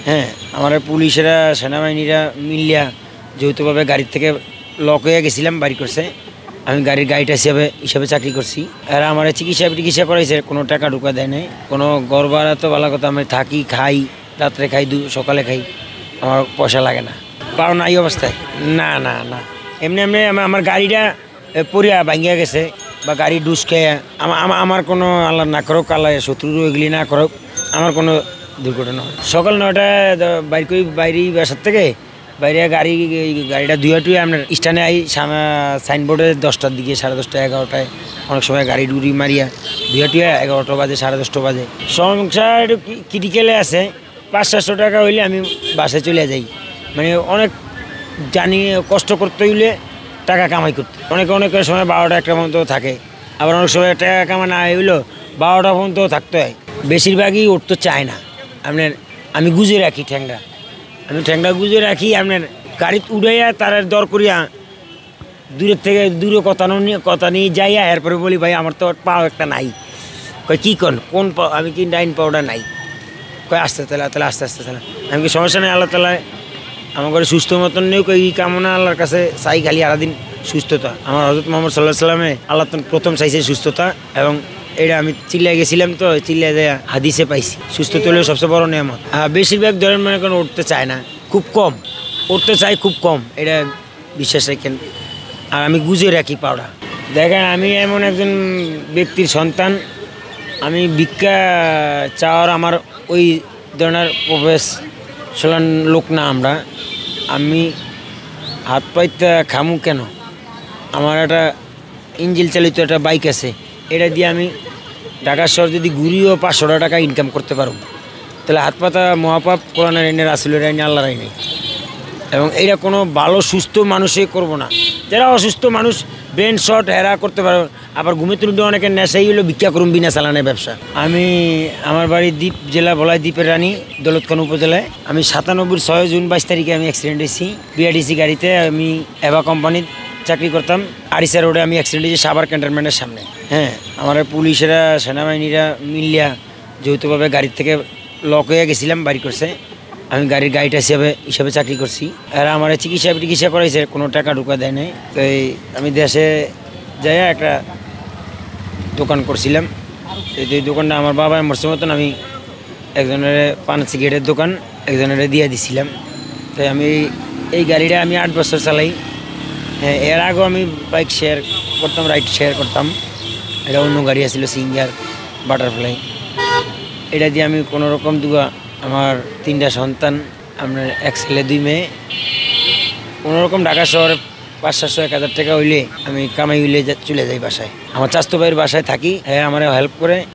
হ্যাঁ, আমার পুলিশেরা সেনাবাহিনীরা মিলিয়া যৌথভাবে গাড়ি থেকে লক হয়ে গেছিলাম, বাড়ি করছে। আমি গাড়িটা হিসাবে চাকরি করছি। এরা আমার চিকিৎসা করাইছে, কোনো টাকা ঢুকা দেয় নাই। কোনো ঘর ভাড়া তো ভালো কথা, আমি থাকি, খাই, রাত্রে খাই, সকালে খাই, আমার পয়সা লাগে না। পাও না এই অবস্থায়, না না না, এমনি আমার গাড়িটা পরিয়া ভাঙ্গিয়া গেছে বা গাড়ি ডুস খেয়ে আমার কোনো আল্লাহ না করুক, আল্লাহ শত্রু এগুলি না করুক, আমার কোনো দুর্ঘটনা হয়। সকাল 9টায় বাইরে বাসার থেকে বাইরে গাড়িটা ধুয়ে আপনার স্ট্যান্ডে আই সাইনবোর্ডে 10টার দিকে, 10:30 11টায় অনেক সময় গাড়ি ডুরি মারিয়া ধুয়ে 11টা বাজে, 10:30 বাজে। সংসার ক্রিটিক্যালে আছে, 500-600 টাকা হইলে আমি বাসে চলে যাই। মানে অনেক জানি কষ্ট করতে হইলে টাকা কামাই করতে, অনেকের সময় 12টা 1টা পর্যন্ত থাকে, আবার অনেক সময় টাকা কামাই না হইলেও 12টা পর্যন্ত থাকতে হয়। বেশিরভাগই উঠতে চায় না আপনার। আমি গুজে রাখি ঠ্যাংরা গুজে রাখি আপনার। গাড়ি উড়াইয়া তার দর করিয়া দূরে কথা নিয়ে যাইয়া, এরপরে বলি ভাই আমার তো পাও একটা নাই। কয় কী কোন পাও? আমি কি ডাইন পাওটা নাই। কয় আস্তে তাহলে আস্তে তাহলে। আমি কি সমস্যা নেই, আল্লাহ তালা আমার ঘরে সুস্থ মতন নেই। এই কামনা আল্লাহর কাছে চাই খালি সারাদিন সুস্থতা। আমার হযরত মুহাম্মদ সাল্লাল্লাহু আলাইহি সাল্লামে আল্লাহ প্রথম চাইছে সুস্থতা, এবং এটা আমি চিল্লাই গেছিলাম, তো চিল্লাই দেয়া হাদিসে পাইছি। সুস্থ হলেও সবচেয়ে বড় নিয়ামত। বেশিরভাগ ধরেন মনে করেন উঠতে চায় না, খুব কম উঠতে চাই, খুব কম, এটা বিশ্বাস রাখেন। আর আমি গুজে রাখি পাওড়া। দেখেন, আমি এমন একজন ব্যক্তির সন্তান, আমি ভিক্ষা চাওয়ার আমার ওই ধরনের প্রফেশনাল লোক না। আমি হাত পাইতে খামু কেন? আমার একটা ইঞ্জিন চালিত একটা বাইক আছে, এটা দিয়ে আমি ঢাকা শহর যদি ঘুরিও 500 টাকা ইনকাম করতে পারব। তাহলে হাত পাতা মহাপাপ, কোরআনের আইনে, রাসূলের আইনে, আল্লাহর আইনে। এবং এইটা কোনো ভালো সুস্থ মানুষে করব না। যারা অসুস্থ মানুষ, ব্রেন শর্ট, হেরা করতে পারবে। আবার ঘুমে তুলতে অনেকের নেশাই হলো ভিক্ষা করুন, বিনা চালানের ব্যবসা। আমার বাড়ি দ্বীপ জেলা বলাই, দ্বীপের রানী, দৌলতখান উপজেলায়। আমি 97 জুন 22 তারিখে আমি অ্যাক্সিডেন্ট হয়েছি। বিআরটিসি গাড়িতে আমি এভা কোম্পানির চাকরি করতাম। আরিসা রোডে আমি অ্যাক্সিডেন্ট হয়েছি, সাভার ক্যান্টনমেন্টের সামনে। হ্যাঁ, আমার পুলিশেরা সেনাবাহিনীরা মিলিয়া যৌথভাবে গাড়ি থেকে লক হয়ে গেছিলাম, বাড়ি করছে। আমি গাড়িটা হিসাবে চাকরি করছি। এরা আমার চিকিৎসা করাইছে, কোনো টাকা ঢুকা দেয় নাই। তো আমি দেশে যাইয়া একটা দোকান করছিলাম। এই দোকানটা আমার বাবা মরছে মতন, আমি একজনের পান সিগারেটের দোকান একজনের দিয়ে দিছিলাম। তাই আমি এই গাড়িটা আমি 8 বছর চালাই। হ্যাঁ, এর আগেও আমি বাইক শেয়ার করতাম, রাইড শেয়ার করতাম। এটা অন্য গাড়ি আছিল, সিঙ্গার, বাটারফ্লাই। এটা দিয়ে আমি কোনো রকম আমার 3টা সন্তান, আপনার 1 ছেলে 2 মেয়ে, কোনোরকম ঢাকা শহরে 500-700-1000 টাকা হইলে আমি কামাই হইলে চলে যাই বাসায়। আমার চাচাতো ভাইয়ের বাসায় থাকি, হ্যাঁ আমার হেল্প করে।